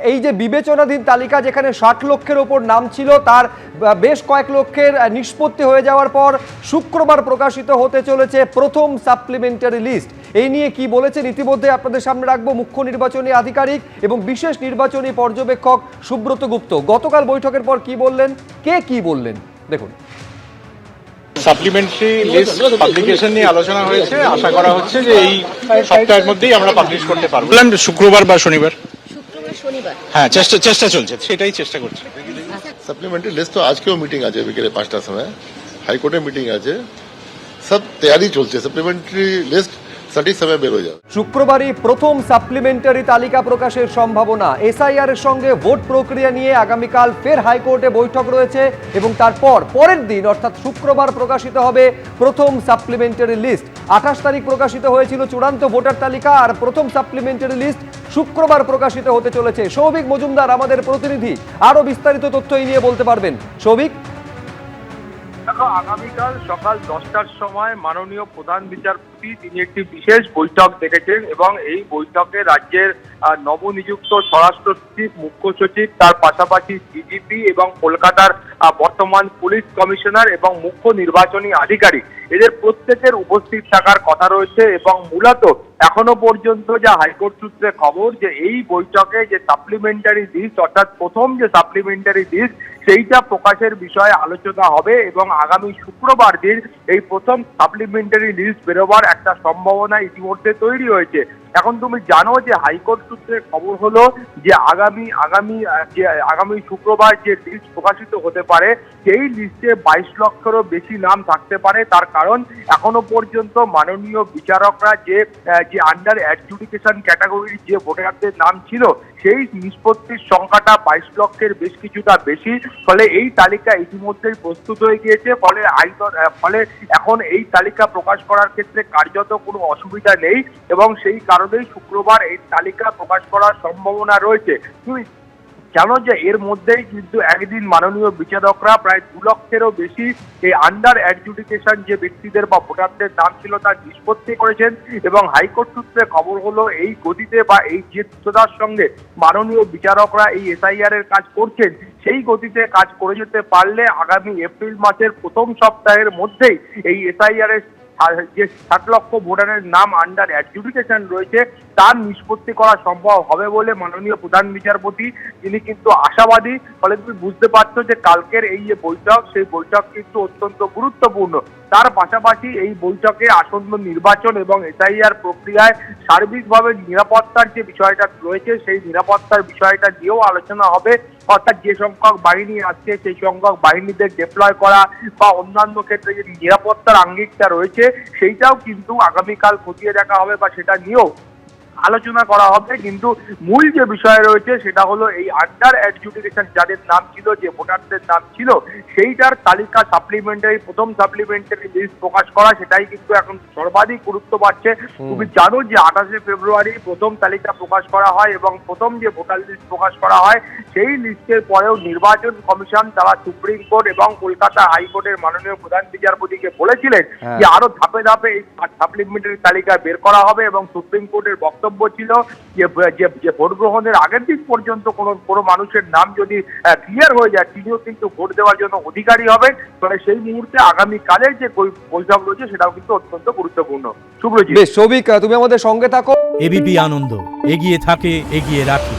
এই যে বিবেচনাধীন তালিকা যেখানে 60 লক্ষের ওপর নাম ছিল, তার বেশ কয়েক লক্ষের নিষ্পত্তি হয়ে যাওয়ার পর শুক্রবার প্রকাশিত হতে চলেছে প্রথম সাপ্লিমেন্টারি লিস্ট। এই নিয়ে কি বলেছেন ইতিমধ্যে আপনাদের সামনে রাখবো মুখ্য নির্বাচনী আধিকারিক এবং বিশেষ নির্বাচনী পর্যবেক্ষক সুব্রত গুপ্ত। গতকাল বৈঠকের পর কি বললেন, কে কি বললেন দেখুন। সাপ্লিমেন্টারি লিস্ট পাবলিকেশন নিয়ে আলোচনা হয়েছে, আশা করা হচ্ছে যে এই সপ্তাহের মধ্যেই আমরা পাবলিশ করতে পারবো। শুক্রবার বা শনিবার, হ্যাঁ চেষ্টা চলছে, সেটাই চেষ্টা করছি। সাপ্লিমেন্টারি লিস্ট তো আজকেও মিটিং আছে বিকেলে 5টার সময়, হাইকোর্টে মিটিং আছে, সব তৈরি চলছে। সাপ্লিমেন্টারি লিস্ট সঠিক সময় বের হয়ে যাবে। শুক্রবারই প্রথম সাপ্লিমেন্টারি তালিকা প্রকাশের সম্ভাবনা। এসআইআর এর সঙ্গে ভোট প্রক্রিয়া নিয়ে আগামীকাল ফের হাইকোর্টে বৈঠক রয়েছে এবং তারপর পরের দিন অর্থাৎ শুক্রবার প্রকাশিত হবে প্রথম সাপ্লিমেন্টারি লিস্ট। 28 তারিখ প্রকাশিত হয়েছিল চূড়ান্ত ভোটার তালিকা, আর প্রথম সাপ্লিমেন্টারি লিস্ট শুক্রবার প্রকাশিত হতে চলেছে। সৌভিক মজুমদার আমাদের প্রতিনিধি আরো বিস্তারিত তথ্য এই নিয়ে বলতে পারবেন। সৌভিক, আগামীকাল সকাল 10টার সময় মাননীয় প্রধান বিচারপতি তিনি একটি বিশেষ বৈঠক ডেকেছেন এবং এই বৈঠকে রাজ্যের নবনিযুক্ত স্বরাষ্ট্র সচিব, মুখ্য সচিব, তার পাশাপাশি ডিজিপি এবং কলকাতার বর্তমান পুলিশ কমিশনার এবং মুখ্য নির্বাচনী আধিকারিক এদের প্রত্যেকের উপস্থিত থাকার কথা রয়েছে। এবং মূলত এখনো পর্যন্ত যা হাইকোর্ট সূত্রে খবর যে এই বৈঠকে যে সাপ্লিমেন্টারি লিস্ট অর্থাৎ প্রথম যে সাপ্লিমেন্টারি লিস্ট সেইটা প্রকাশের বিষয়ে আলোচনা হবে এবং আগামী শুক্রবার দিন এই প্রথম সাপ্লিমেন্টারি লিস্ট বেরোবার একটা সম্ভাবনা ইতিমধ্যে তৈরি হয়েছে। এখন তুমি জানো যে হাইকোর্ট সূত্রে খবর হলো যে আগামী শুক্রবার যে লিস্ট প্রকাশিত হতে পারে সেই লিস্টে 22 লক্ষেরও বেশি নাম থাকতে পারে। তার কারণ এখনো পর্যন্ত মাননীয় বিচারকরা যে আন্ডার অ্যাডজুডিকেশন ক্যাটাগরির যে ভোটারদের নাম ছিল সেই নিষ্পত্তির সংখ্যাটা 22 লক্ষের বেশ কিছুটা বেশি। ফলে এই তালিকা ইতিমধ্যেই প্রস্তুত হয়ে গিয়েছে। ফলে এখন এই তালিকা প্রকাশ করার ক্ষেত্রে কার্যত কোনো অসুবিধা নেই এবং সেই কারণেই শুক্রবার এই তালিকা প্রকাশ করার সম্ভাবনা রয়েছে। তুমি জানো যে এর মধ্যেই কিন্তু একদিন মাননীয় বিচারকরা প্রায় 2 লক্ষেরও বেশি এই আন্ডার অ্যাডজুডিকেশন যে ব্যক্তিদের বা ভোটারদের নাম ছিল তার নিষ্পত্তি করেছেন এবং হাইকোর্ট সূত্রে খবর হলো এই গতিতে বা এই যে দ্রুততার সঙ্গে মাননীয় বিচারকরা এই এসআইআর এর কাজ করছেন সেই গতিতে কাজ করে যেতে পারলে আগামী এপ্রিল মাসের প্রথম সপ্তাহের মধ্যেই এই এসআইআর এর যে 60 লক্ষ ভোটারের নাম আন্ডার অ্যাডজুডিকেশন রয়েছে তার নিষ্পত্তি করা সম্ভব হবে বলে মাননীয় প্রধান বিচারপতি তিনি কিন্তু আশাবাদী। ফলে তুমি বুঝতে পারছো যে কালকের এই যে বৈঠক সেই বৈঠক কিন্তু অত্যন্ত গুরুত্বপূর্ণ। তার পাশাপাশি এই বৈঠকে আসন্ন নির্বাচন এবং এসআইআর প্রক্রিয়ায় সার্বিকভাবে নিরাপত্তার যে বিষয়টা রয়েছে সেই নিরাপত্তার বিষয়টা নিয়েও আলোচনা হবে। অর্থাৎ যে সংখ্যক বাহিনী আসছে সেই সংখ্যক বাহিনীদের ডিপ্লয় করা বা অন্যান্য ক্ষেত্রে যে নিরাপত্তার আঙ্গিকটা রয়েছে সেইটাও কিন্তু আগামীকাল খতিয়ে দেখা হবে বা সেটা নিয়েও আলোচনা করা হবে। কিন্তু মূল যে বিষয় রয়েছে সেটা হলো এই আন্ডার অ্যাডজুডিকেশন যাদের নাম ছিল, যে ভোটারদের নাম ছিল সেইটার তালিকা প্রথম সাপ্লিমেন্টারি লিস্ট প্রকাশ করা, সেটাই কিন্তু এখন সর্বাধিক গুরুত্ব পাচ্ছে। তুমি জানো যে 28শে ফেব্রুয়ারি প্রথম তালিকা প্রকাশ করা হয় এবং প্রথম যে ভোটার লিস্ট প্রকাশ করা হয় সেই লিস্টের পরেও নির্বাচন কমিশন তারা সুপ্রিম কোর্ট এবং কলকাতা হাইকোর্টের মাননীয় প্রধান বিচারপতিকে বলেছিলেন যে আরো ধাপে ধাপে এই সাপ্লিমেন্টারি তালিকা বের করা হবে এবং সুপ্রিম কোর্টের বক্তব্য ছিল যে ভোট গ্রহণের আগের দিন পর্যন্ত কোনো মানুষের নাম যদি ক্লিয়ার হয়ে যায় তিনিও কিন্তু ভোট দেওয়ার জন্য অধিকারী হবেন। ফলে সেই মুহূর্তে আগামীকালের যে বৈঠক রয়েছে সেটাও কিন্তু অত্যন্ত গুরুত্বপূর্ণ। শুভ্রজিৎ, বেশ সৌভিক, তুমি আমাদের সঙ্গে থাকো। এবিপি আনন্দ এগিয়ে থাকে, এগিয়ে রাখে।